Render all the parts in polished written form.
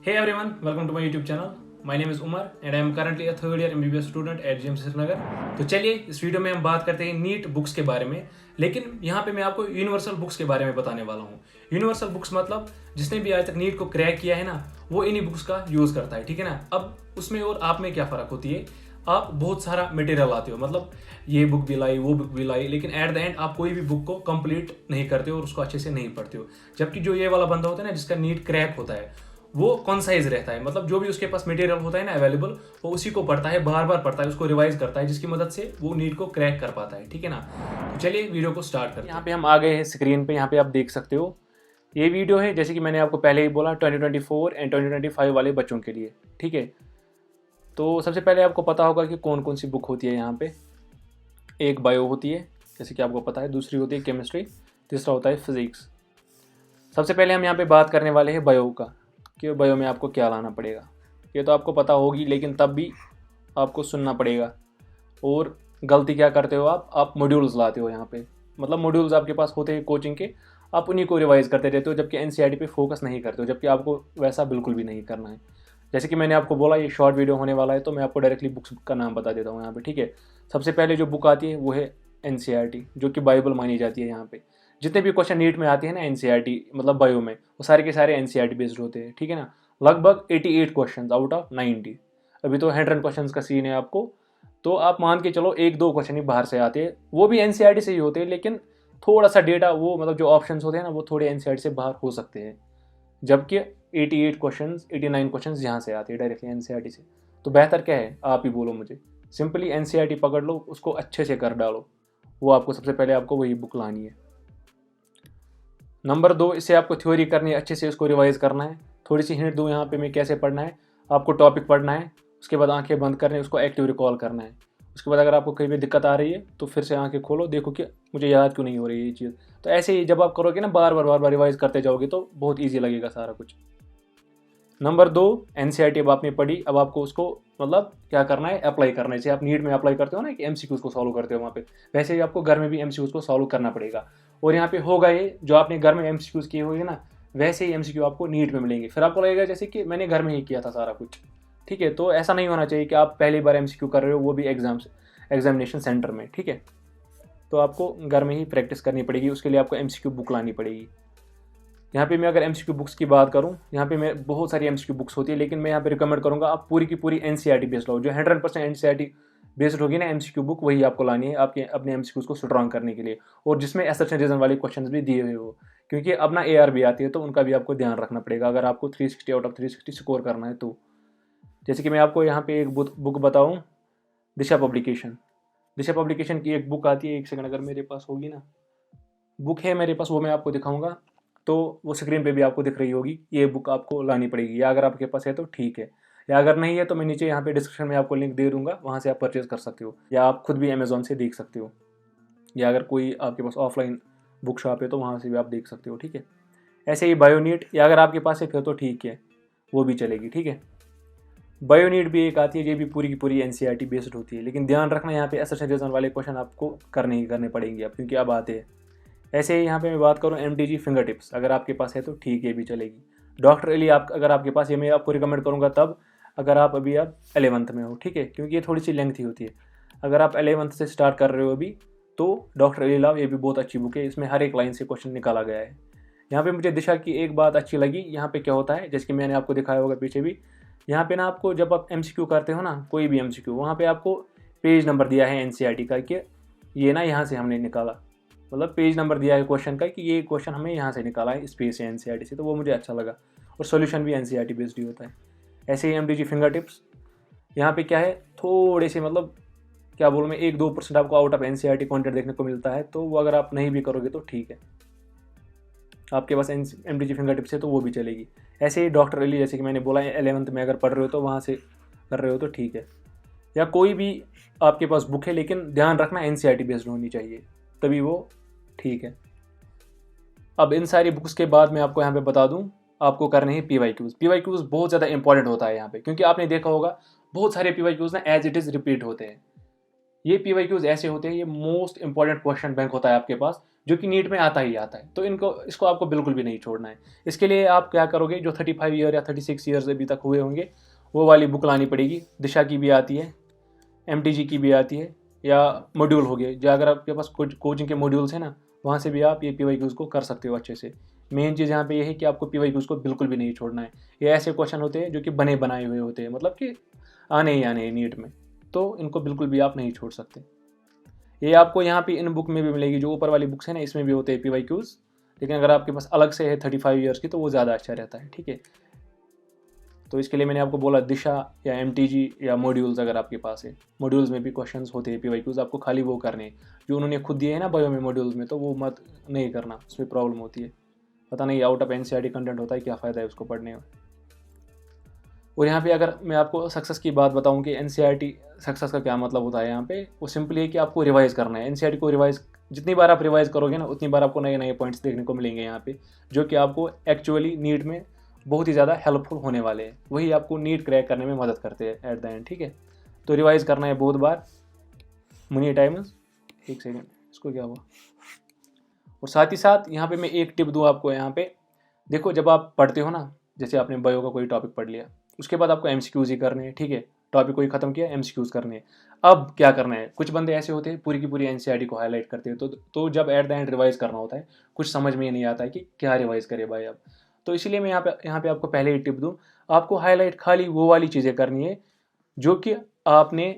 Hey everyone, welcome to my YouTube channel. My name is Umar and I am currently a third year MBBS student at GMC Srinagar. तो चलिए इस video में हम बात करते हैं नीट बुक्स के बारे में, लेकिन यहाँ पे मैं आपको यूनिवर्सल बुक्स के बारे में बताने वाला हूँ। यूनिवर्सल बुक्स मतलब जिसने भी आज तक नीट को क्रैक किया है ना, वो इन्हीं बुक्स का यूज़ करता है, ठीक है ना। अब उसमें और आप में क्या फ़र्क होती है, आप बहुत सारा मटेरियल लाते हो, मतलब ये बुक भी लाई वो बुक भी लाई, लेकिन एट द एंड आप कोई भी बुक को कंप्लीट नहीं करते हो और उसको अच्छे से नहीं पढ़ते हो। जबकि जो ये वाला बंदा होता है ना, जिसका नीट क्रैक होता है, वो कॉन्साइज रहता है, मतलब जो भी उसके पास मटेरियल होता है ना अवेलेबल, वो उसी को पढ़ता है, बार बार पढ़ता है, उसको रिवाइज करता है, जिसकी मदद से वो नीट को क्रैक कर पाता है, ठीक है ना। तो चलिए वीडियो को स्टार्ट करते हैं। यहाँ पे हम आ गए हैं स्क्रीन पे, यहाँ पे आप देख सकते हो ये वीडियो है, जैसे कि मैंने आपको पहले ही बोला 2024 एंड 2025 वाले बच्चों के लिए, ठीक है। तो सबसे पहले आपको पता होगा कि कौन कौन सी बुक होती है। यहाँ पे एक बायो होती है, जैसे कि आपको पता है, दूसरी होती है केमिस्ट्री, तीसरा होता है फिजिक्स। सबसे पहले हम यहाँ पे बात करने वाले हैं बायो का, कि बायो में आपको क्या लाना पड़ेगा। ये तो आपको पता होगी, लेकिन तब भी आपको सुनना पड़ेगा। और गलती क्या करते हो आप मॉड्यूल्स लाते हो यहाँ पे, मतलब मॉड्यूल्स आपके पास होते हैं कोचिंग के, आप उन्हीं को रिवाइज करते रहते हो, जबकि एनसीईआरटी पे फोकस नहीं करते हो, जबकि आपको वैसा बिल्कुल भी नहीं करना है। जैसे कि मैंने आपको बोला ये शॉर्ट वीडियो होने वाला है, तो मैं आपको डायरेक्टली बुक्स का नाम बता देता हूँ यहाँ पे, ठीक है। सबसे पहले जो बुक आती है वो है एनसीईआरटी, जो कि बाइबल मानी जाती है। यहाँ पे जितने भी क्वेश्चन नीट में आते हैं ना एनसीईआरटी मतलब बायो में, वो सारे के सारे एनसीईआरटी बेस्ड होते हैं, ठीक है ना। लगभग 88 क्वेश्चन आउट ऑफ 90। अभी तो 100 क्वेश्चन का सीन है आपको, तो आप मान के चलो एक दो क्वेश्चन ही बाहर से आते हैं, वो भी एनसीईआरटी से ही होते हैं, लेकिन थोड़ा सा डेटा वो मतलब जो ऑप्शंस होते हैं ना, वो थोड़े एनसीईआरटी से बाहर हो सकते हैं। जबकि 88 क्वेश्चन 89 क्वेश्चन यहाँ से आते हैं डायरेक्टली एनसीईआरटी से। तो बेहतर क्या है, आप ही बोलो मुझे। सिंपली एनसीईआरटी पकड़ लो, उसको अच्छे से कर डालो। वो आपको सबसे पहले आपको वही बुक लानी है। नंबर 2, इससे आपको थ्योरी करनी है, अच्छे से उसको रिवाइज करना है। थोड़ी सी हिंट दूँ यहाँ पे मैं कैसे पढ़ना है। आपको टॉपिक पढ़ना है, उसके बाद आंखें बंद करनी है, उसको एक्टिव रिकॉल करना है। उसके बाद अगर आपको कहीं भी दिक्कत आ रही है तो फिर से आंखें खोलो, देखो कि मुझे याद क्यों नहीं हो रही है ये चीज़। तो ऐसे ही जब आप करोगे ना, बार बार रिवाइज करते जाओगे, तो बहुत ईजी लगेगा सारा कुछ। नंबर 2, एनसीईआरटी अब आपने पढ़ी, अब आपको उसको मतलब क्या करना है, अप्लाई करना है। जैसे आप नीट में अप्लाई करते हो ना कि एमसीक्यूज को सॉल्व करते हो वहाँ पे, वैसे ही आपको घर में भी एमसीक्यूज को सॉल्व करना पड़ेगा। और यहाँ पे होगा ये, जो आपने घर में एमसीक्यूज किए हुए ना, वैसे ही एमसीक्यू आपको नीट में मिलेंगे। फिर आपको लगेगा जैसे कि मैंने घर में ही किया था सारा कुछ, ठीक है। तो ऐसा नहीं होना चाहिए कि आप पहली बार एमसीक्यू कर रहे हो, वो भी एग्जामिनेशन सेंटर में, ठीक है। तो आपको घर में ही प्रैक्टिस करनी पड़ेगी, उसके लिए आपको एमसीक्यू बुक लानी पड़ेगी। यहाँ पे मैं अगर एमसीक्यू बुक्स की बात करूँ, यहाँ पे मैं बहुत सारी एमसीक्यू बुक्स होती है, लेकिन मैं यहाँ पे रिकमेंड करूँगा आप पूरी की पूरी एनसीईआरटी बेस्ड लो। जो 100% एनसीईआरटी बेस्ड होगी ना एमसीक्यू बुक, वही आपको लानी है आपके अपने एमसीक्यूज को स्ट्रॉन्ग करने के लिए, और जिसमें असर्शन रीजन वाले क्वेश्चन भी दिए हुए हो। क्योंकि अब ना एआर भी आती है, तो उनका भी आपको ध्यान रखना पड़ेगा अगर आपको 360 आउट ऑफ 360 स्कोर करना है तो। जैसे कि मैं आपको यहाँ पे एक बुक बताऊँ, दिशा पब्लिकेशन। दिशा पब्लिकेशन की एक बुक आती है, एक सेकंड अगर मेरे पास होगी ना, बुक है मेरे पास, वो मैं आपको दिखाऊंगा, तो वो स्क्रीन पे भी आपको दिख रही होगी। ये बुक आपको लानी पड़ेगी, या अगर आपके पास है तो ठीक है, या अगर नहीं है तो मैं नीचे यहाँ पे डिस्क्रिप्शन में आपको लिंक दे दूंगा, वहाँ से आप परचेज कर सकते हो, या आप खुद भी अमेजोन से देख सकते हो, या अगर कोई आपके पास ऑफलाइन बुक शॉप है तो वहाँ से भी आप देख सकते हो, ठीक है। ऐसे ही बायोनीट, या अगर आपके पास है फिर तो ठीक है, वो भी चलेगी, ठीक है। बायोनीट भी एक आती है, ये भी पूरी की पूरी एनसीईआरटी बेस्ड होती है, लेकिन ध्यान रखना यहाँ पे असर्शन रीजन वाले क्वेश्चन आपको करने ही करने पड़ेंगे अब, क्योंकि अब आते हैं। ऐसे ही यहाँ पे मैं बात करूँ एमटीजी फिंगर टिप्स, अगर आपके पास है तो ठीक है, भी चलेगी। डॉक्टर एली आप अगर आपके पास, ये मैं आपको रिकमेंड करूँगा तब अगर आप अभी आप 11th में हो, ठीक है, क्योंकि ये थोड़ी सी लेंथी होती है। अगर आप 11th से स्टार्ट कर रहे हो अभी, तो डॉक्टर एली लाव ये भी बहुत अच्छी बुक है, इसमें हर एक लाइन से क्वेश्चन निकाला गया है। यहाँ पे मुझे दिशा की एक बात अच्छी लगी, यहाँ पे क्या होता है, जैसे कि मैंने आपको दिखाया होगा पीछे भी, यहाँ पे ना आपको जब आप एमसीक्यू करते हो ना, कोई भी एमसीक्यू, वहाँ पे आपको पेज नंबर दिया है एनसीईआरटी का, कि ये ना यहाँ से हमने निकाला, मतलब पेज नंबर दिया है क्वेश्चन का कि ये क्वेश्चन हमें यहाँ से निकाला है स्पेस से एनसीईआरटी से, तो वो मुझे अच्छा लगा। और सॉल्यूशन भी एनसीईआरटी बेस्ड ही होता है। ऐसे ही एमटीजी फिंगर टिप्स, यहाँ पे क्या है, थोड़े से मतलब क्या बोलूँ मैं, 1-2% आपको आउट ऑफ एनसीईआरटी कंटेंट देखने को मिलता है, तो वो अगर आप नहीं भी करोगे तो ठीक है, आपके पास एमटीजी फिंगर टिप्स है तो वो भी चलेगी। ऐसे ही डॉक्टर अली, जैसे कि मैंने बोला 11th में अगर पढ़ रहे हो तो वहाँ से कर रहे हो तो ठीक है, या कोई भी आपके पास बुक है, लेकिन ध्यान रखना एनसीईआरटी बेस्ड होनी चाहिए, तभी वो ठीक है। अब इन सारी बुक्स के बाद मैं आपको यहाँ पे बता दूँ, आपको करने हैं पीवाईक्यूज। पीवाईक्यूज बहुत ज़्यादा इंपॉर्टेंट होता है यहाँ पे, क्योंकि आपने देखा होगा बहुत सारे पीवाईक्यूज ना एज इट इज़ रिपीट होते हैं। ये पीवाईक्यूज ऐसे होते हैं, ये मोस्ट इंपॉर्टेंट क्वेश्चन बैंक होता है आपके पास, जो कि नीट में आता ही आता है। तो इसको आपको बिल्कुल भी नहीं छोड़ना है। इसके लिए आप क्या करोगे, जो 35 ईयर या 36 ईयर्स अभी तक हुए होंगे वो वाली बुक लानी पड़ेगी। दिशा की भी आती है, MTG की भी आती है, या मॉड्यूल हो गए जो अगर आपके पास कोचिंग के मॉड्यूल्स हैं ना, वहाँ से भी आप ये PYQs को कर सकते हो अच्छे से। मेन चीज़ यहाँ पे ये है कि आपको PYQs को बिल्कुल भी नहीं छोड़ना है। ये ऐसे क्वेश्चन होते हैं जो कि बने बनाए हुए होते हैं, मतलब कि आने ही आने हैं नीट में, तो इनको बिल्कुल भी आप नहीं छोड़ सकते। ये आपको यहाँ पे इन बुक में भी मिलेगी, जो ऊपर वाली बुक्स है ना, इसमें भी होते हैं PYQs, लेकिन अगर आपके पास अलग से है 35 ईयर्स की तो वो ज़्यादा अच्छा रहता है, ठीक है। तो इसके लिए मैंने आपको बोला दिशा या MTG या मॉड्यूल्स, अगर आपके पास है। मॉड्यूल्स में भी क्वेश्चंस होते हैं PYQs, आपको खाली वो करने हैं जो उन्होंने खुद दिए हैं ना बायो में मॉड्यूल्स में, तो वो मत नहीं करना, उसमें प्रॉब्लम होती है। पता नहीं आउट ऑफ NCERT कंटेंट होता है, क्या फ़ायदा है उसको पढ़ने में। और यहाँ पे अगर मैं आपको सक्सेस की बात बताऊँ कि NCERT सक्सेस का क्या मतलब होता है, यहाँ पे वो सिंपली है कि आपको रिवाइज करना है। NCERT को रिवाइज जितनी बार आप रिवाइज करोगे ना, उतनी बार आपको नए नए पॉइंट्स देखने को मिलेंगे यहाँ पे, जो कि आपको एक्चुअली नीट में बहुत ही ज़्यादा हेल्पफुल होने वाले हैं। वही आपको नीट क्रैक करने में मदद करते हैं एट द एंड, ठीक है। तो रिवाइज करना है बहुत बार, मनी टाइम्स। एक सेकेंड, इसको क्या हुआ। और साथ ही साथ यहाँ पे मैं एक टिप दूँ आपको। यहाँ पे देखो, जब आप पढ़ते हो ना, जैसे आपने बायो का कोई टॉपिक पढ़ लिया, उसके बाद आपको MCQs ही करने हैं, ठीक है। टॉपिक कोई खत्म किया, MCQs करने हैं। अब क्या करना है, कुछ बंदे ऐसे होते हैं पूरी की पूरी NCERT को हाईलाइट करते हैं, तो जब एट द एंड रिवाइज करना होता है, कुछ समझ में ही नहीं आता है कि क्या रिवाइज करे भाई अब। तो इसलिए मैं यहाँ पे आपको पहले ही टिप दूँ, आपको हाईलाइट खाली वो वाली चीज़ें करनी है जो कि आपने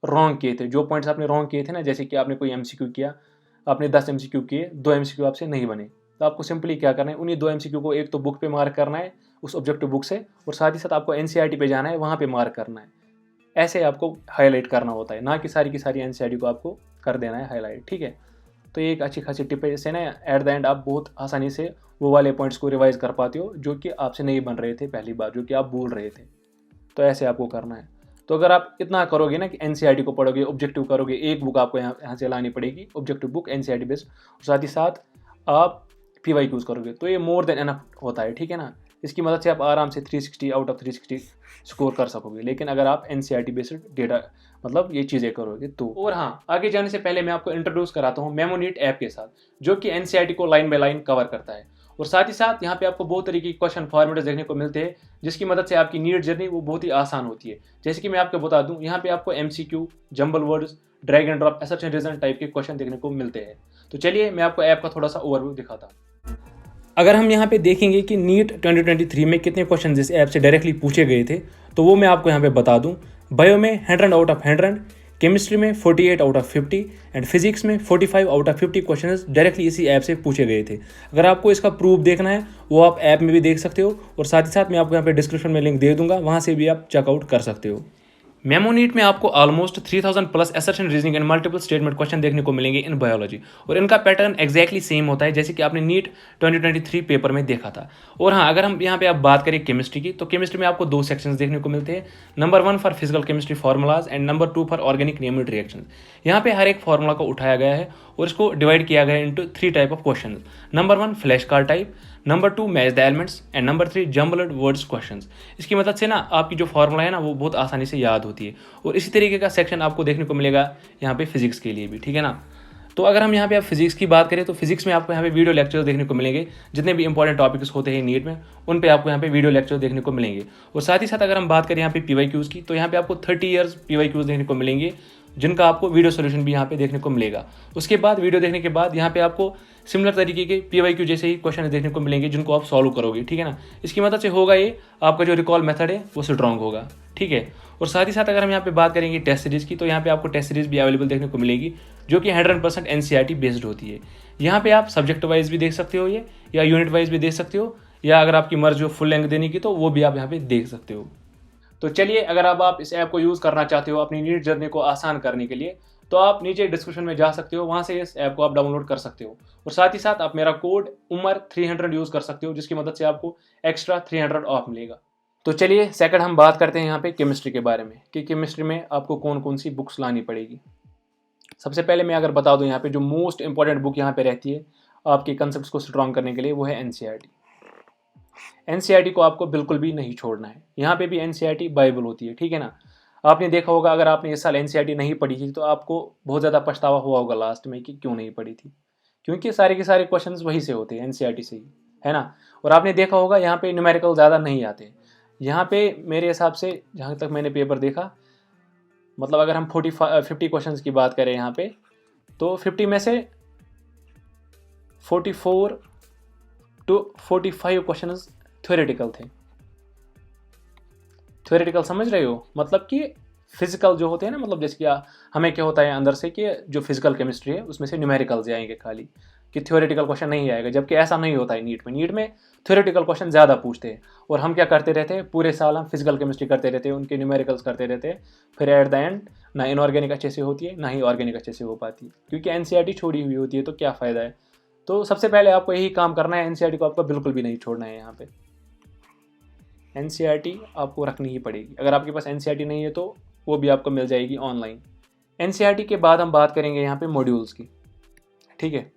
रॉन्ग किए थे, जो पॉइंट्स आपने रॉन्ग किए थे ना। जैसे कि आपने कोई MCQ किया, आपने 10 MCQ किए, 2 MCQ आपसे नहीं बने, तो आपको सिंपली क्या करना है, उन्हीं 2 MCQ को एक तो बुक पे मार्क करना है उस ऑब्जेक्टिव बुक से, और साथ ही साथ आपको NCERT पे जाना है, वहाँ पे मार्क करना है। ऐसे आपको हाईलाइट करना होता है, ना कि सारी की सारी NCERT को आपको कर देना है हाईलाइट, ठीक है। तो ये एक अच्छी खासी टिप है, इससे ना एट द एंड आप बहुत आसानी से वो वाले पॉइंट्स को रिवाइज कर पाते हो जो कि आपसे नहीं बन रहे थे पहली बार, जो कि आप भूल रहे थे। तो ऐसे आपको करना है। तो अगर आप इतना करोगे ना कि NCERT को पढ़ोगे, ऑब्जेक्टिव करोगे, एक बुक आपको यहाँ से लानी पड़ेगी, ऑब्जेक्टिव बुक NCERT बेस्ड, और साथ ही साथ आप PYQs करोगे, तो ये मोर देन एनफ होता है, ठीक है ना। इसकी मदद से आप आराम से 360 आउट ऑफ 360 स्कोर कर सकोगे। लेकिन अगर आप NCERT बेस्ड डेटा, मतलब ये चीज़ें करोगे तो। और हाँ, आगे जाने से पहले मैं आपको इंट्रोड्यूस कराता हूँ मेमोनीट ऐप के साथ, जो कि NCERT को लाइन बाय लाइन कवर करता है। और साथ ही साथ यहाँ पे आपको बहुत तरीके के क्वेश्चन फॉर्मेट्स देखने को मिलते हैं, जिसकी मदद से आपकी नीट जर्नी वो बहुत ही आसान होती है। जैसे कि मैं आपको बता दूं, यहाँ पे आपको MCQ, jumble words, drag and drop, assertion reason type के क्वेश्चन देखने को मिलते हैं। तो चलिए मैं आपको ऐप का थोड़ा सा ओवरव्यू दिखाता हूँ। अगर हम यहाँ पे देखेंगे कि नीट 2023 में कितने क्वेश्चन इस ऐप से डायरेक्टली पूछे गए थे, तो वो मैं आपको यहाँ पे बता दूँ। बायो में 100 आउट ऑफ 100, केमिस्ट्री में 48 आउट ऑफ 50 एंड फिजिक्स में 45 आउट ऑफ 50 क्वेश्चंस डायरेक्टली इसी ऐप से पूछे गए थे। अगर आपको इसका प्रूफ देखना है, वो आप ऐप में भी देख सकते हो, और साथ ही साथ मैं आपको यहाँ पे डिस्क्रिप्शन में लिंक दे दूंगा, वहाँ से भी आप चेकआउट कर सकते हो। मेमोनीट में आपको almost 3000 plus assertion reasoning and multiple statement question देखने को मिलेंगे इन बायोलॉजी, और इनका पैटर्न एक्जैक्टली सेम होता है जैसे कि आपने नीट 2023 पेपर में देखा था। और हाँ, अगर हम यहाँ पे आप बात करें केमिस्ट्री की, तो केमिस्ट्री में आपको 2 सेक्शंस देखने को मिलते हैं। Number 1 for physical chemistry formulas and number 2 for organic नेमिड reaction. यहाँ पे हर एक फार्मूला को उठाया गया है और इसको डिवाइड किया गया है into 3 type of question. Number 1 flash card type, number 2 match the elements and number 3 jumbled words questions. इसकी मदद से ना आपकी जो फार्मूला है ना वो बहुत आसानी से याद होती है। और इसी तरीके का सेक्शन आपको देखने को मिलेगा यहाँ पे फिजिक्स के लिए भी, ठीक है ना। तो अगर हम यहाँ पे आप फिजिक्स की बात करें, तो फिजिक्स में आपको यहाँ पे वीडियो लेक्चर देखने को मिलेंगे। जितने भी इंपॉर्टेंट टॉपिक्स होते हैं नीट में, उन पे आपको यहाँ पे वीडियो लेक्चर देखने को मिलेंगे। और साथ ही साथ अगर हम बात करें यहाँ पे PYQs की, तो यहाँ पे आपको 30 ईयर्स PYQs देखने को मिलेंगे, जिनका आपको वीडियो सोल्यूशन भी यहाँ पे देखने को मिलेगा। उसके बाद वीडियो देखने के बाद यहाँ पे आपको सिमिलर तरीके के PYQ जैसे ही क्वेश्चन देखने को मिलेंगे, जिनको आप सॉल्व करोगे, ठीक है ना। इसकी मदद से होगा ये, आपका जो रिकॉल मेथड है वो स्ट्रॉन्ग होगा, ठीक है। और साथ ही साथ अगर हम यहाँ पे बात करेंगे टेस्ट सीरीज की, तो यहाँ पे आपको टेस्ट सीरीज भी अवेलेबल देखने को मिलेगी, जो कि 100% NCERT बेस्ड होती है। यहाँ पे आप सब्जेक्ट वाइज भी देख सकते हो ये, या यूनिट वाइज भी देख सकते हो, या अगर आपकी मर्जी हो फुल लेंथ देने की, तो वो भी आप यहाँ पे देख सकते हो। तो चलिए, अगर आप इस ऐप को यूज़ करना चाहते हो अपनी नीट जर्नी को आसान करने के लिए, तो आप नीचे डिस्क्रिप्शन में जा सकते हो, वहाँ से इस ऐप को आप डाउनलोड कर सकते हो। और साथ ही साथ आप मेरा कोड उमर 300 यूज़ कर सकते हो, जिसकी मदद से आपको एक्स्ट्रा 300 ऑफ मिलेगा। तो चलिए सेकंड हम बात करते हैं यहाँ पे केमिस्ट्री के बारे में, कि केमिस्ट्री में आपको कौन कौन सी बुक्स लानी पड़ेगी। सबसे पहले मैं अगर बता दूँ, यहाँ पे जो मोस्ट इंपॉर्टेंट बुक यहाँ पे रहती है आपके कंसेप्ट को स्ट्रॉन्ग करने के लिए, वो है NCERT। NCERT को आपको बिल्कुल भी नहीं छोड़ना है। यहाँ पे भी NCERT बाइबल होती है, ठीक है ना। आपने देखा होगा, अगर आपने इस साल NCERT नहीं पढ़ी थी, तो आपको बहुत ज़्यादा पछतावा हुआ होगा लास्ट में कि क्यों नहीं पढ़ी थी, क्योंकि सारे के सारे क्वेश्चंस वही से होते हैं, एनसीईआरटी से ही, है ना। और आपने देखा होगा यहाँ पे न्यूमेरिकल ज़्यादा नहीं आते। यहाँ पे मेरे हिसाब से जहाँ तक मैंने पेपर देखा, मतलब अगर हम 50 क्वेश्चंस की बात करें यहाँ पे, तो 50 में से 44 to 45 क्वेश्चंस थ्योरेटिकल थे। थ्योरेटिकल समझ रहे हो, मतलब कि फिजिकल जो होते हैं ना, मतलब जैसे कि हमें क्या होता है अंदर से कि जो फिजिकल केमिस्ट्री है उसमें से न्यूमेरिकल्स आएंगे खाली, कि थ्योरेटिकल क्वेश्चन नहीं आएगा, जबकि ऐसा नहीं होता है नीट में। नीट में थ्योरेटिकल क्वेश्चन ज़्यादा पूछते हैं, और हम क्या करते रहते हैं, पूरे साल हम फिजिकल केमिस्ट्री करते रहते हैं, उनके न्यूमेरिकल्स करते रहते हैं, फिर एट द एंड ना इनऑर्गेनिक अच्छे से होती है, ना ही ऑर्गेनिक अच्छे से हो पाती है, क्योंकि एनसीईआरटी छोड़ी हुई होती है, तो क्या फ़ायदा है। तो सबसे पहले आपको यही काम करना है, एनसीईआरटी को आपको बिल्कुल भी नहीं छोड़ना है। यहाँ पे एनसीईआरटी आपको रखनी ही पड़ेगी। अगर आपके पास एनसीईआरटी नहीं है तो वो भी आपको मिल जाएगी ऑनलाइन। एनसीईआरटी के बाद हम बात करेंगे यहाँ पे मॉड्यूल्स की, ठीक है।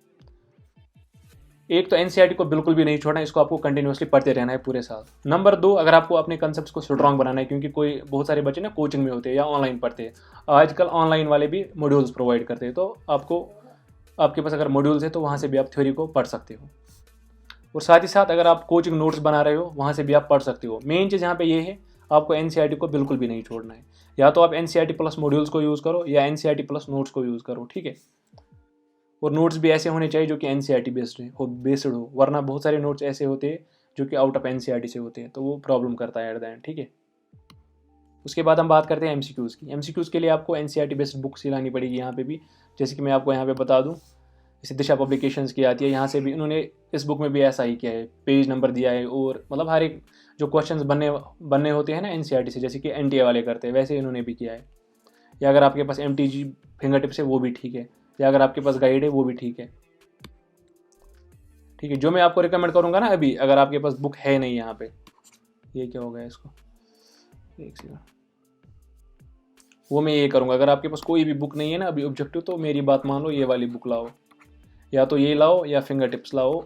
एक तो एनसीईआरटी को बिल्कुल भी नहीं छोड़ना है, इसको आपको कंटिन्यूसली पढ़ते रहना है पूरे साल। नंबर 2, अगर आपको अपने कंसेप्ट को स्ट्रॉन्ग बनाना है, क्योंकि कोई बहुत सारे बच्चे ना कोचिंग में होते हैं या ऑनलाइन पढ़ते हैं, आजकल ऑनलाइन वाले भी मॉड्यूल्स प्रोवाइड करते हैं, तो आपको, आपके पास अगर मॉड्यूल्स है तो वहाँ से भी आप थ्योरी को पढ़ सकते हो। और साथ ही साथ अगर आप कोचिंग नोट्स बना रहे हो वहाँ से भी आप पढ़ सकते हो। मेन चीज़ यहाँ पे ये है, आपको एनसीईआरटी को बिल्कुल भी नहीं छोड़ना है। या तो आप एनसीईआरटी प्लस मॉड्यूल्स को यूज़ करो, या एनसीईआरटी प्लस नोट्स को यूज़ करो, ठीक है। और नोट्स भी ऐसे होने चाहिए जो कि एनसीईआरटी बेस्ड हो, वरना बहुत सारे नोट्स ऐसे होते हैं जो कि आउट ऑफ एनसीईआरटी से होते हैं, तो वो प्रॉब्लम करता है एट द एंड, ठीक है। उसके बाद हम बात करते हैं एमसीक्यूज़ की। एमसीक्यूज़ के लिए आपको एनसीईआरटी बेस्ड बुक्स ही लानी पड़ेगी यहाँ पे भी। जैसे कि मैं आपको यहाँ पे बता दूँ, जैसे दिशा पब्लिकेशंस की आती है, यहाँ से भी इन्होंने इस बुक में भी ऐसा ही किया है, पेज नंबर दिया है, और मतलब हर एक जो क्वेश्चंस बनने होते हैं ना एनसीईआरटी से, जैसे कि एनटीए वाले करते हैं, वैसे इन्होंने भी किया है। या अगर आपके पास एमटीजी फिंगर टिप्स है वो भी ठीक है, या अगर आपके पास गाइड है वो भी ठीक है, ठीक है। जो मैं आपको रिकमेंड करूँगा ना अभी, अगर आपके पास बुक है नहीं यहाँ पे, ये क्या हो गया इसको, एक सेकंड, वो मैं ये करूँगा, अगर आपके पास कोई भी बुक नहीं है ना अभी ऑब्जेक्टिव, तो मेरी बात मान लो, ये वाली बुक लाओ, या तो ये लाओ, या फिंगर टिप्स लाओ,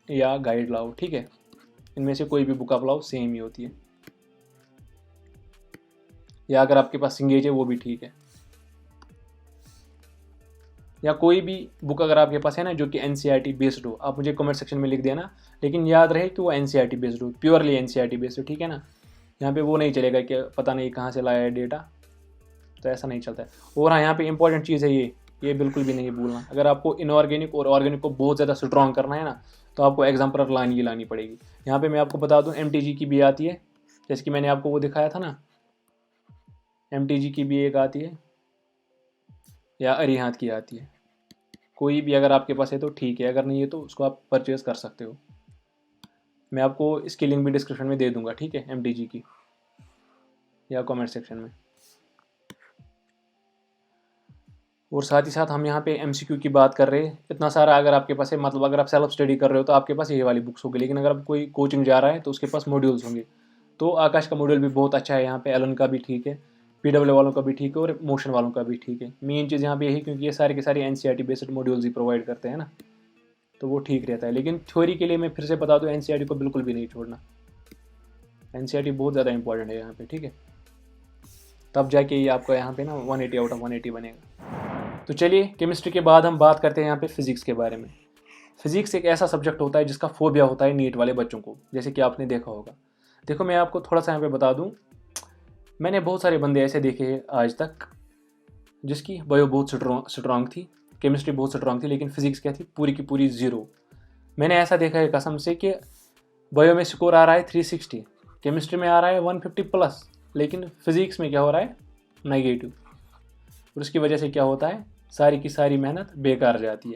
या गाइड लाओ, ठीक है। इनमें से कोई भी बुक आप लाओ, सेम ही होती है। या अगर आपके पास सिंगेज है वो भी ठीक है, या कोई भी बुक अगर आपके पास है ना जो कि एनसीईआरटी बेस्ड हो, आप मुझे कमेंट सेक्शन में लिख देना, लेकिन याद रहे कि वो एनसीईआरटी बेस्ड हो, प्योरली एनसीईआरटी बेस्ड हो, ठीक है ना। यहाँ पे वो नहीं चलेगा कि पता नहीं कहाँ से लाया है डेटा, तो ऐसा नहीं चलता है। और हाँ, यहाँ पे इंपॉर्टेंट चीज़ है ये बिल्कुल भी नहीं भूलना, अगर आपको इनऑर्गेनिक और ऑर्गेनिक को बहुत ज़्यादा स्ट्रॉन्ग करना है ना, तो आपको एग्जाम्पलर लानी पड़ेगी। यहाँ पे मैं आपको बता दूँ, एमटीजी की भी आती है, जैसे कि मैंने आपको वो दिखाया था ना, एमटीजी की भी एक आती है, या अरिहंत की आती है। कोई भी अगर आपके पास है तो ठीक है, अगर नहीं है तो उसको आप परचेज़ कर सकते हो। मैं आपको इसकी लिंक भी डिस्क्रिप्शन में दे दूंगा, ठीक है, एमटीजी की, या कमेंट सेक्शन में। और साथ ही साथ हम यहाँ पे एमसीक्यू की बात कर रहे हैं, इतना सारा अगर आपके पास है, मतलब अगर आप सेल्फ स्टडी कर रहे हो तो आपके पास ये वाली बुक्स होगी, लेकिन अगर आप कोई कोचिंग जा रहा है तो उसके पास मॉड्यूल्स होंगे। तो आकाश का मॉड्यूल भी बहुत अच्छा है यहाँ पे, एलन का भी ठीक है, पीडब्ल्यू वालों का भी ठीक है, और मोशन वालों का भी ठीक है। मेन चीज़ यहाँ पे यही, क्योंकि ये सारे के सारे एनसीईआरटी बेस्ड मॉड्यूल्स ही प्रोवाइड करते हैं ना, तो वो ठीक रहता है। लेकिन थ्योरी के लिए मैं फिर से बता दूँ, एनसीईआरटी को बिल्कुल भी नहीं छोड़ना, एनसीईआरटी बहुत ज़्यादा इंपॉर्टेंट है यहाँ पे, ठीक है। तब जाके ये आपको यहाँ पे ना 180 आउट ऑफ 180 बनेगा। तो चलिए, केमिस्ट्री के बाद हम बात करते हैं यहाँ पे फिजिक्स के बारे में। फिजिक्स एक ऐसा सब्जेक्ट होता है जिसका फोबिया होता है नीट वाले बच्चों को, जैसे कि आपने देखा होगा। देखो, मैं आपको थोड़ा सा यहाँ पे बता दूँ, मैंने बहुत सारे बंदे ऐसे देखे हैं आज तक जिसकी बायो बहुत स्ट्रॉन्ग थी, केमिस्ट्री बहुत स्ट्रॉन्ग थी, लेकिन फिजिक्स क्या थी, पूरी की पूरी ज़ीरो। मैंने ऐसा देखा है कसम से कि बायो में स्कोर आ रहा है 360, केमिस्ट्री में आ रहा है 150 प्लस, लेकिन फिजिक्स में क्या हो रहा है, नेगेटिव। और उसकी वजह से क्या होता है, सारी की सारी मेहनत बेकार जाती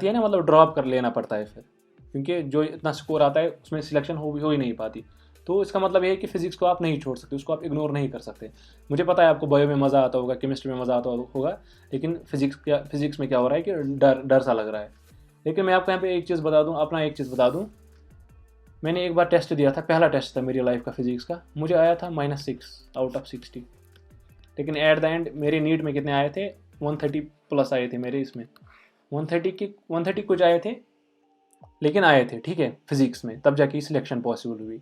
है ना, मतलब ड्रॉप कर लेना पड़ता है फिर, क्योंकि जो इतना स्कोर आता है उसमें सिलेक्शन हो ही नहीं पाती। तो इसका मतलब ये है कि फिजिक्स को आप नहीं छोड़ सकते, उसको आप इग्नोर नहीं कर सकते। मुझे पता है आपको बायो में मज़ा आता होगा, केमिस्ट्री में मज़ा आता होगा, लेकिन फिजिक्स में क्या हो रहा है कि डर सा लग रहा है। लेकिन मैं आपको यहाँ पे एक चीज़ बता दूँ, अपना एक चीज़ बता दूँ, मैंने एक बार टेस्ट दिया था, पहला टेस्ट था मेरी लाइफ का फिजिक्स का, मुझे आया था -6 आउट ऑफ 60। लेकिन एट द एंड मेरे नीट में कितने आए थे, 130 प्लस आए थे मेरे इसमें, 130 कुछ आए थे, लेकिन आए थे, ठीक है, फिजिक्स में, तब जाके सिलेक्शन पॉसिबल हुई।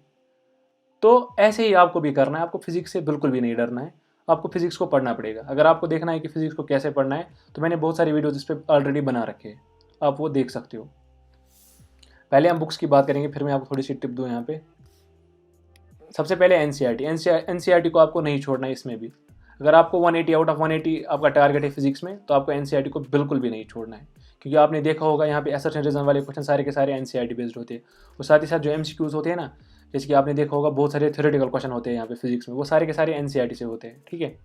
तो ऐसे ही आपको भी करना है, आपको फिजिक्स से बिल्कुल भी नहीं डरना है। आपको फिजिक्स को पढ़ना पड़ेगा। अगर आपको देखना है कि फिजिक्स को कैसे पढ़ना है तो मैंने बहुत सारी वीडियोज इस पर ऑलरेडी बना रखे हैं, आप वो देख सकते हो। पहले हम बुक्स की बात करेंगे, फिर मैं आपको थोड़ी सी टिप दूँ यहाँ पे। सबसे पहले एनसीईआरटी को आपको नहीं छोड़ना है इसमें भी। अगर आपको 180 आउट ऑफ 180 आपका टारगेट है फिजिक्स में, तो आपको एनसीईआरटी को बिल्कुल भी नहीं छोड़ना है, क्योंकि आपने देखा होगा यहाँ पे असर्शन रीजन वाले क्वेश्चन सारे के सारे एनसीईआरटी बेस्ड होते हैं। और साथ ही साथ जो एमसीक्यूज होते हैं ना, जैसे कि आपने देखा होगा बहुत सारे थ्योरेटिकल क्वेश्चन होते हैं यहाँ पे फिजिक्स में, वो सारे के सारे एनसीईआरटी से होते हैं, ठीक है।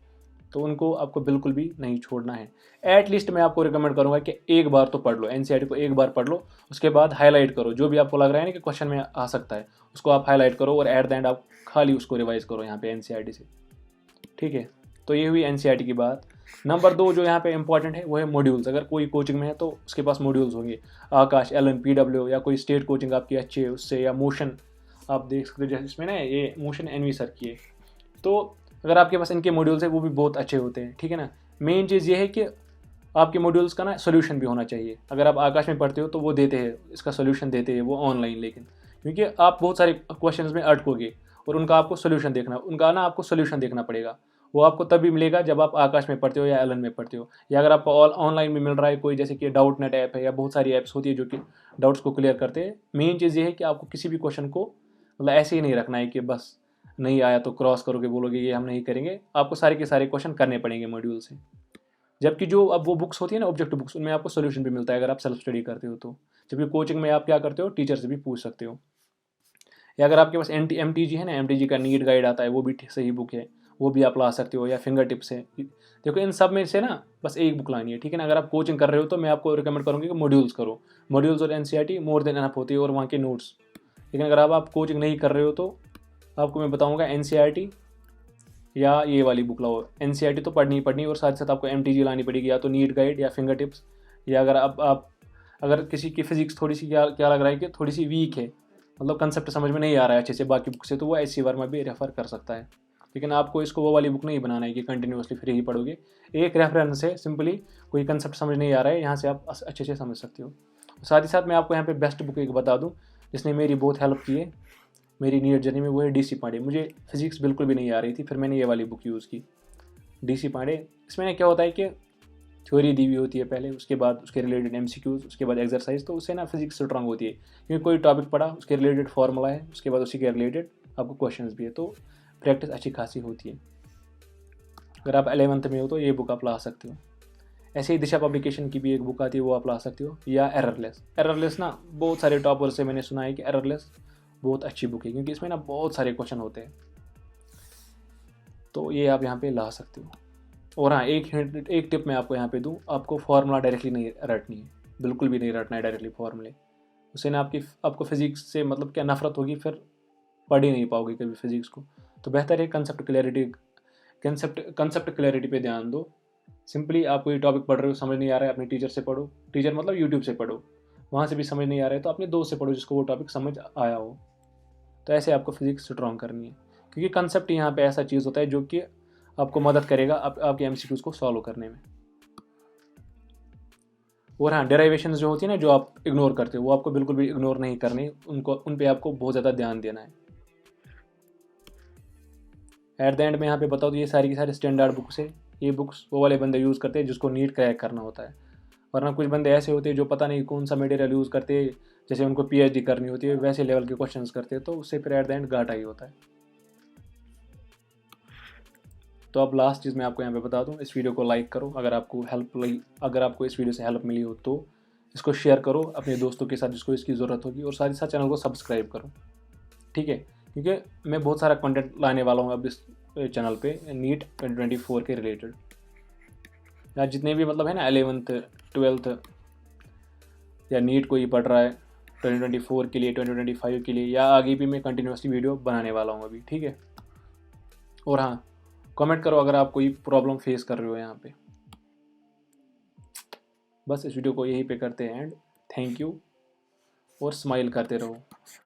तो उनको आपको बिल्कुल भी नहीं छोड़ना है। एटलीस्ट मैं आपको रिकमेंड करूँगा कि एक बार तो पढ़ लो, एनसीईआरटी को एक बार पढ़ लो, उसके बाद हाईलाइट करो जो भी आपको लग रहा है ना कि क्वेश्चन में आ सकता है, उसको आप हाईलाइट करो और एट द एंड आप खाली उसको रिवाइज करो यहाँ पे एनसीईआरटी से, ठीक है। तो ये हुई एनसीईआरटी की बात। नंबर 2 जो यहाँ पे इंपॉर्टेंट है वो है मॉड्यूल्स। अगर कोई कोचिंग में है तो उसके पास मॉड्यूल्स होंगे, आकाश, एलन, पीडब्ल्यू या कोई स्टेट कोचिंग आपकी अच्छी है उससे, या मोशन आप देख सकते हो, जैसे इसमें ना ये मोशन एनवी सर की है। तो अगर आपके पास इनके मॉड्यूल्स है वो भी बहुत अच्छे होते हैं, ठीक है ना। मेन चीज़ ये है कि आपके मॉड्यूल्स का ना सोल्यूशन भी होना चाहिए। अगर आप आकाश में पढ़ते हो तो वो देते हैं, इसका सोल्यूशन देते हैं वो ऑनलाइन, लेकिन क्योंकि आप बहुत सारे क्वेश्चंस में अटकोगे और उनका आपको सोल्यूशन देखना, उनका ना आपको सोल्यूशन देखना पड़ेगा। वो आपको तभी मिलेगा जब आप आकाश में पढ़ते हो या एलन में पढ़ते हो, या अगर आपको ऑनलाइन में मिल रहा है कोई, जैसे कि डाउट नेट ऐप है या बहुत सारी ऐप्स होती है जो कि डाउट्स को क्लियर करते हैं। मेन चीज़ ये है कि आपको किसी भी क्वेश्चन को मतलब ऐसे ही नहीं रखना है कि बस नहीं आया तो क्रॉस करोगे, बोलोगे ये हम नहीं करेंगे। आपको सारे के सारे क्वेश्चन करने पड़ेंगे मॉड्यूल से। जबकि जो अब वो बुक्स होती है ना ऑब्जेक्टिव बुक्स, उनमें आपको सोल्यूशन भी मिलता है अगर आप सेल्फ स्टडी करते हो तो। जबकि कोचिंग में आप क्या करते हो, टीचर से भी पूछ सकते हो। या अगर आपके पास एमटीजी है ना, एमटीजी का नीट गाइड आता है, वो भी सही बुक है, वो भी आप ला सकते हो, या फिंगर टिप्स है। देखो इन सब में से ना बस एक बुक लानी है, ठीक है ना। अगर आप कोचिंग कर रहे हो तो मैं आपको रिकमेंड करूँगी कि मॉड्यूल्स करो। मॉड्यूल्स और एनसीईआरटी मोर देन एनफ होती है और वहाँ के नोट्स। लेकिन अगर आप कोचिंग नहीं कर रहे हो तो आपको मैं बताऊँगा एनसीईआरटी या ये वाली बुक लाओ। एनसीईआरटी तो पढ़नी ही पढ़नी, और साथ साथ आपको एमटीजी लानी पड़ेगी, या तो नीट गाइड या फिंगर टिप्स। या अगर आप अगर किसी की फिजिक्स थोड़ी सी क्या लग रहा है कि थोड़ी सी वीक है, मतलब कंसेप्ट समझ में नहीं आ रहा है अच्छे से बाकी बुक से, तो वो एस सी वर्मा भी रेफ़र कर सकता है। लेकिन आपको इसको वो वाली बुक नहीं बनाना है कि कंटिन्यूसली फ्री ही पढ़ोगे। एक रेफरेंस से सिंपली कोई कंसेप्ट समझ नहीं आ रहा है, यहाँ से आप अच्छे से समझ सकते हो। साथ ही साथ मैं आपको यहाँ पे बेस्ट बुक एक बता दूँ जिसने मेरी बहुत हेल्प की है मेरी नीट जर्नी में, वो है डीसी पांडे। मुझे फिजिक्स बिल्कुल भी नहीं आ रही थी, फिर मैंने ये वाली बुक यूज़ की, डीसी पांडे। इसमें क्या होता है कि थ्योरी दी हुई होती है पहले, उसके बाद उसके रिलेटेड एमसीक्यूज, उसके बाद एक्सरसाइज, तो उससे ना फिजिक्स स्ट्रांग होती है। क्योंकि कोई टॉपिक पढ़ा, उसके रिलेटेड फार्मूला है, उसके बाद उसी के रिलेटेड आपको क्वेश्चंस भी है, तो प्रैक्टिस अच्छी खासी होती है। अगर आप 11th में हो तो ये बुक आप ला सकते हो। ऐसे ही दिशा पब्लिकेशन की भी एक बुक आती है, वो आप ला सकते हो। या एररलेस ना बहुत सारे टॉपर से मैंने सुना है कि एररलेस बहुत अच्छी बुक है, क्योंकि इसमें ना बहुत सारे क्वेश्चन होते हैं, तो ये आप यहाँ पे ला सकते हो। और हाँ, एक टिप मैं आपको यहाँ पे दूँ, आपको फार्मूला डायरेक्टली नहीं रटनी है, बिल्कुल भी नहीं रटना है डायरेक्टली फार्मूले। उससे ना आपको फिजिक्स से मतलब क्या नफरत होगी, फिर पढ़ ही नहीं पाओगे कभी फिजिक्स को। तो बेहतर है कंसेप्ट क्लैरिटी पे ध्यान दो। सिंपली आप कोई टॉपिक पढ़ रहे हो, समझ नहीं आ रहा है, अपने टीचर से पढ़ो, टीचर मतलब यूट्यूब से पढ़ो, वहाँ से भी समझ नहीं आ रहा है तो अपने दोस्त से पढ़ो जिसको वो टॉपिक समझ आया हो। तो ऐसे आपको फिजिक्स स्ट्रॉन्ग करनी है, क्योंकि कंसेप्ट यहाँ पे ऐसा चीज़ होता है जो कि आपको मदद करेगा आपके एमसीक्यूज को सॉल्व करने में। और हाँ, डेरिवेशंस जो होती है ना जो आप इग्नोर करते हो, वो आपको बिल्कुल भी इग्नोर नहीं करनी, उन पे आपको बहुत ज़्यादा ध्यान देना है। एट द एंड में यहाँ पे बताओ तो ये सारी की सारी स्टैंडर्ड बुक्स है। ये बुक्स वो वाले बंदे यूज़ करते हैं जिसको नीट क्रैक करना होता है, वरना कुछ बंदे ऐसे होते हैं जो पता नहीं कौन सा मटेरियल यूज़ करते हैं, जैसे उनको पीएचडी करनी होती है वैसे लेवल के क्वेश्चंस करते हैं, तो उससे फिर एट द एंड घाटा ही होता है। तो अब लास्ट चीज़ मैं आपको यहाँ पे बता दूँ, इस वीडियो को लाइक करो अगर आपको इस वीडियो से हेल्प मिली हो तो इसको शेयर करो अपने दोस्तों के साथ जिसको इसकी ज़रूरत होगी, और साथ ही साथ चैनल को सब्सक्राइब करो, ठीक है। क्योंकि मैं बहुत सारा कंटेंट लाने वाला हूँ अब इस चैनल पे नीट 2024 के रिलेटेड, या जितने भी मतलब है ना 11th 12th या नीट कोई पढ़ रहा है 2024 के लिए, 2025 के लिए, या आगे भी मैं कंटिन्यूसली वीडियो बनाने वाला हूँ अभी, ठीक है। और हाँ, कमेंट करो अगर आप कोई प्रॉब्लम फेस कर रहे हो यहाँ पे। बस इस वीडियो को यहीं पे करते हैं एंड थैंक यू, और स्माइल करते रहो।